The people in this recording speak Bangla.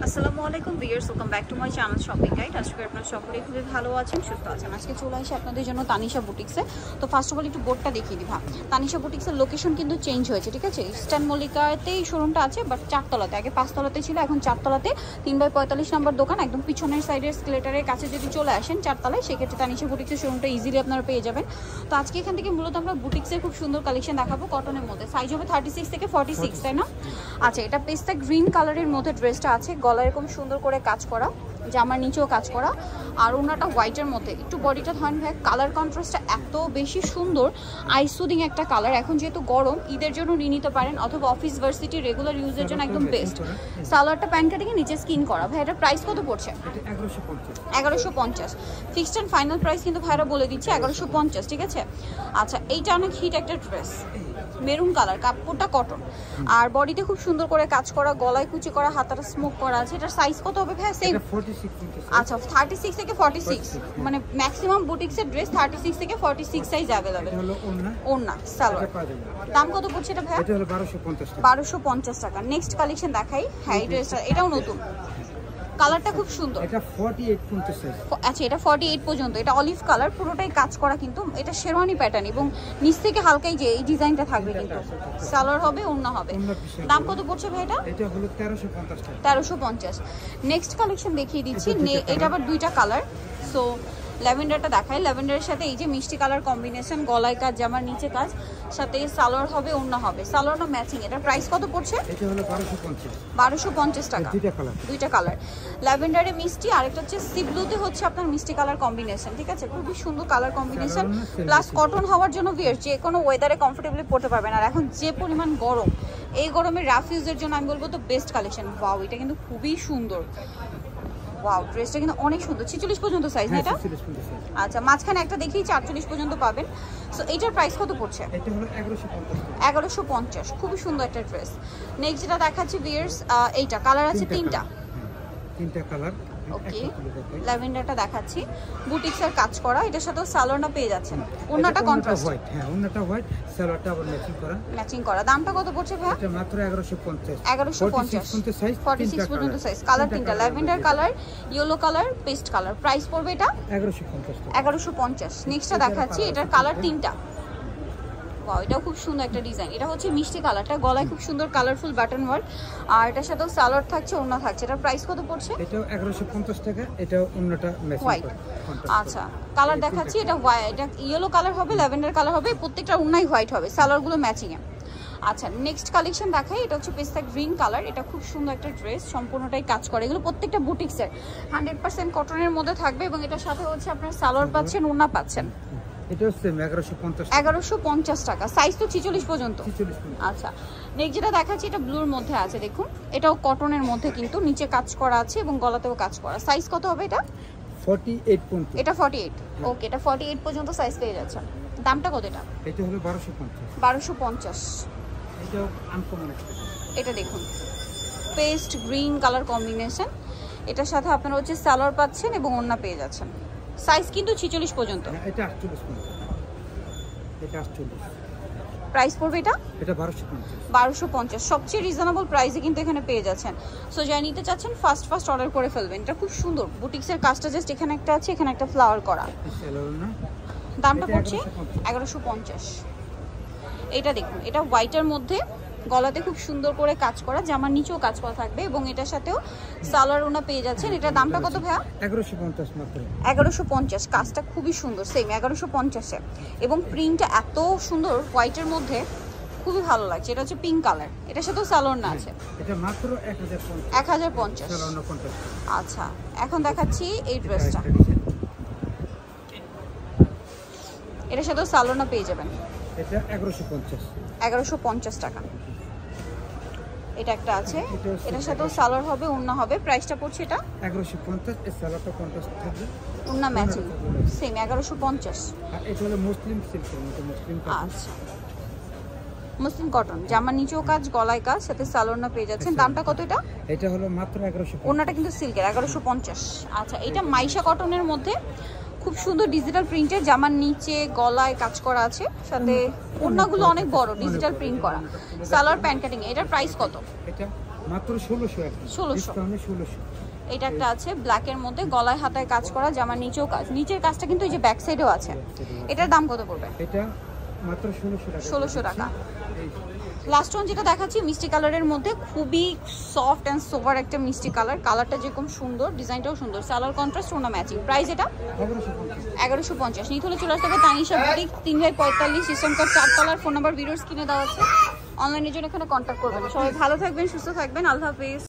আসসালামু আলাইকুম viewers, welcome back to my channel shopping guide. আজকে আপনারা সকলেই খুবই ভালো আছেন, সুস্থ আছেন। আজকে চলে আসি আপনাদের জন্য তানিশা বুটিক্সে। তো ফার্স্ট অফ অল একটু বোর্ডটা দেখিয়ে দিই। তানিশা বুটিক্সের লোকেশন কিন্তু চেঞ্জ হয়েছে, ঠিক আছে? ইস্টার্ন মল্লিকাতেই শোরুমটা আছে, বাট 4 তলাতে। আগে 5 তলাতে ছিল, এখন 4 তলাতে 3/45 নম্বর দোকান। একদম পিছনের সাইডের স্কেলেটারের কাছে যদি চলে আসেন 4 তলায়, সেক্ষেত্রে তানিশা বুটিক্সের শোরুমটা ইজিলি আপনারা পেয়ে যাবেন। তো আজকে এখান থেকে মূলত আমরা বুটিক্সের খুব সুন্দর কালেকশন দেখাবো কটনের মধ্যে। সাইজ হবে 36 থেকে 46, তাই না? আচ্ছা, এটা পেস্তা গ্রিন কালারের মধ্যে ড্রেসটা আছে, গলা এরকম সুন্দর করে কাজ করা, জামার নিচেও কাজ করা, আর ওনাটা হোয়াইটের মধ্যে। একটু বডিটা ধরেন ভাই, কালার কন্ট্রাস্টটা এত বেশি সুন্দর, আইসুদিং একটা কালার। এখন যেহেতু গরম, ঈদের জন্য নিয়ে নিতে পারেন, অথবা অফিস ভার্সিটি রেগুলার ইউজের জন্য একদম বেস্ট। সালোয়ারটা প্যান্ট কাটিং এর নিচে স্কিন করা। ভাই এটা প্রাইস কত পড়ছে? 1150। ফিক্সড এন্ড ফাইনাল প্রাইস কিন্তু ভাইরা বলে দিচ্ছে 1150, ঠিক আছে? আচ্ছা, এইটা অনেক হিট একটা ড্রেস, মেরুন কালার, কাপড়টা কটন, আর বডিতে খুব সুন্দর করে কাজ করা, গলায় কুচি করা, হাতাটা স্মোক করা আছে। এটার সাইজ কত হবে ভাই? সেম 46। আচ্ছা, 36 থেকে 46, মানে ম্যাক্সিমাম বুটিক্সের ড্রেস 36 থেকে 46 সাইজ अवेलेबल। ওন্না সালোয়ার। দাম কত পড়ছে এটা ভাই? এটা হলো 1250 টাকা। নেক্সট কালেকশন দেখাই। হ্যাঁ, এই ড্রেসটা এটাও নতুন, কালারটা খুব সুন্দর। এটা 48 পর্যন্ত সাইজ। আচ্ছা, এটা 48 পর্যন্ত। এটা অলিভ কালার, পুরোটাই কাজ করা, কিন্তু এটা শেরওয়ানি প্যাটার্ন, এবং নিচ থেকে হালকাই যে এই ডিজাইনটা থাকবে, কিন্তু সালোয়ার হবে, ওন্না হবে। দাম কত পড়ছে ভাই এটা? এটা হলো 1350 টাকা। 1350। নেক্সট কালেকশন দেখিয়ে দিচ্ছি। এটা আবার দুইটা কালার। সো ল্যাভেন্ডারটা দেখাই। ল্যাভেন্ডারের সাথে এই যে মিষ্টি কালার কম্বিনেশন, গলায় কাজ, জামার নিচে কাজ, সাথে সালোয়ার হবে, ওন্না হবে। সালোয়ার না ম্যাচিং। এটার প্রাইস কত পড়ছে? এটা হলো 1250 টাকা। দুইটা কালার, ল্যাভেন্ডারে মিষ্টি, আরেকটা হচ্ছে সি ব্লুতে হচ্ছে আপনার মিষ্টি কালার কম্বিনেশন, ঠিক আছে? খুবই সুন্দর কালার কম্বিনেশন, প্লাস কটন হওয়ার জন্য ভিয়ার যে কোনো ওয়েদারে কমফোর্টেবলি পড়তে পারবেন। আর এখন যে পরিমাণ গরম, এই গরমে রাফ ইউজের জন্য আমি বলবো তো বেস্ট কালেকশন। ওয়াও, এটা কিন্তু খুবই সুন্দর। ওয়াও, ড্রেসটা কিন্তু অনেক সুন্দর। 46 পর্যন্ত সাইজ না এটা? আচ্ছা, মাঝখানে একটা দেখি 48 পর্যন্ত পাবেন। সো এইটার প্রাইস কত পড়ছে? এটা হলো 1150। খুবই সুন্দর একটা ড্রেস। নেক্সট যেটা দেখাচ্ছি ভিয়ার্স, এইটা কালার আছে তিনটা কালার। ওকে, ল্যাভেন্ডারটা দেখাচ্ছি, বুটিক্সের কাজ করা। এটার সাথে সালোয়ারটা পেয়ে যাচ্ছেন, ওন্নাটা কন্ট্রাস্ট। হ্যাঁ, ওন্নাটা হোয়াইট, সালোয়ারটা আবার ম্যাচিং করা। দামটা কত পড়ছে ভাই? এটা মাত্র 1150। 1150 সাইজ, 46 পর্যন্ত সাইজ। কালার তিনটা, lavender colour, yellow colour, paste colour. Price পড়বে এটা 1150। নেক্সটটা দেখাচ্ছি, এটার কালার তিনটা। ওয়াও, এটাও খুব সুন্দর একটা ডিজাইন। এটা হচ্ছে মিষ্টি কালারটা, গলায় খুব সুন্দর কালারফুল বাটন ওয়ার্ক, আর এটার সাথেও সালোয়ার থাকছে, ওন্না থাকছে। এটার প্রাইস কত পড়ছে? এটাও 1150 টাকা। এটাও ওন্নাটা ম্যাচিং হোয়াইট। আচ্ছা, কালার দেখাচ্ছি। এটা এটা ইয়েলো কালার হবে, ল্যাভেন্ডার কালার হবে, প্রত্যেকটা ওন্নাই হোয়াইট হবে, সালোয়ারগুলো ম্যাচিং এ। আচ্ছা, নেক্সট কালেকশন দেখাই। এটা হচ্ছে পেস্তা গ্রিন কালার। এটা খুব সুন্দর একটা ড্রেস, সম্পূর্ণটাই কাজ করে। এগুলো প্রত্যেকটা বুটিক্সের 100% কটনের মধ্যে থাকবে, এবং এটার সাথে হচ্ছে আপনার সালোয়ার পাচ্ছেন, ওন্না পাচ্ছেন। এটাও সেম 1150। 1150 টাকা। সাইজ তো 46 পর্যন্ত। আচ্ছা, নেক্সট যেটা দেখাচ্ছি, এটা ব্লুর মধ্যে আছে, দেখুন। এটাও কটনের মধ্যে, কিন্তু নিচে কাজ করা আছে এবং গলাতেও কাজ করা। সাইজ কত হবে এটা? 48 পর্যন্ত। এটা 48। ওকে, এটা 48 পর্যন্ত সাইজ পেয়ে যাচ্ছেন। দামটা কত এটা? এটা হলো 1250। 1250। এটাও আনকমন একটা। এটা দেখুন, পেস্ট গ্রিন কালার কম্বিনেশন। এটার সাথে আপনারা হচ্ছে সালোয়ার পাচ্ছেন এবং ওন্না পেয়ে যাচ্ছেন। সাইজ কিন্তু 46 পর্যন্ত। এটা 48 পর্যন্ত। এটা 48। প্রাইস পড়বে এটা? এটা 1250। 1250 সবচেয়ে রিজনেবল প্রাইসে কিন্তু এখানে পেয়ে যাচ্ছেন। সো যারা নিতে চাচ্ছেন ফার্স্ট অর্ডার করে ফেলবেন। এটা খুব সুন্দর বুটিক্সের কাজটা, জাস্ট এখানে একটা আছে, এখানে একটা ফ্লাওয়ার করা। দামটা পড়ছে 1150। এটা দেখুন, এটা হোয়াইটের মধ্যে, গলাতে খুব সুন্দর করে কাজ করা, জামার নিচেও কাজ করা থাকবে, এবং এটার সাথেও সালোয়ার ওন্না পেয়ে যাচ্ছেন। এটার দামটা কত ভাইয়া? 1150 মাত্র। 1150। কাজটা খুবই সুন্দর, সেম 1150-এ, এবং প্রিন্টটা এত সুন্দর হোয়াইটের মধ্যে, খুবই ভালো লাগছে। এটা হচ্ছে পিঙ্ক কালার, এটার সাথেও সালোয়ার না আছে। এটা মাত্র 1050। 1050। আচ্ছা, এখন দেখাচ্ছি এই ড্রেসটা। এটার সাথেও সালোয়ার না পেয়ে যাবেন। এটা 1150। 1150 টাকা। এটা একটা আছে, এটার সাথেও সালোয়ার হবে, ওন্না হবে। প্রাইসটা পড়ছে এটা 1150। এই সালোয়ারটা কন্ট্রাস্ট থাকবে, ওন্না ম্যাচিং, সেম 1150। আর এটা হলো মুসলিম সিল্কের মধ্যে, মুসলিম কটন। আচ্ছা, মুসলিম কটন, জামার নিচেও কাজ, গলায় কাজ, সাথে সালোয়ার না পেয়ে যাচ্ছেন। দামটা কত এটা? এটা হলো মাত্র 1150। ওন্নাটা কিন্তু সিল্কের, 1150। আচ্ছা, এটা মাইশা কটনের মধ্যে, খুব সুন্দর ডিজিটাল প্রিন্টের, জামার নিচে গলায় কাজ করা আছে, সাথে ওড়নাগুলো অনেক বড়, ডিজিটাল প্রিন্ট করা, সালোয়ার প্যান্ট কাটিং। এটার প্রাইস কত? এটা মাত্র 1600 আর কি 1600 ডিসকাউন্টে 1600। এটা একটা আছে ব্ল্যাকের মধ্যে, গলায় হাতায় কাজ করা, জামার নিচেও কাজ, নিচের কাজটা কিন্তু এই যে ব্যাক সাইডেও আছে। এটার দাম কত পড়বে? এটা মাত্র 1600 টাকা। 1600 টাকা। এই লাস্ট ওয়ান যেটা দেখাচ্ছি মিষ্টি কালারের মধ্যে, খুবই সফট অ্যান্ড সোভার একটা মিষ্টি কালার, কালারটা যেরকম সুন্দর ডিজাইনটাও সুন্দর, সালোয়ার কন্ট্রাস্ট ওনা ম্যাচিং। প্রাইস এটা 1150। নিতে হলে চলে আসতে হবে তানিশা বুটিক, 3/45 ইসলাম কার 4 তলার। ফোন নাম্বার ভিডিওর স্ক্রিনে দেওয়া আছে, অনলাইনের জন্য এখানে কন্ট্যাক্ট করবেন। সবাই ভালো থাকবেন, সুস্থ থাকবেন, আল্লাহ হাফেজ।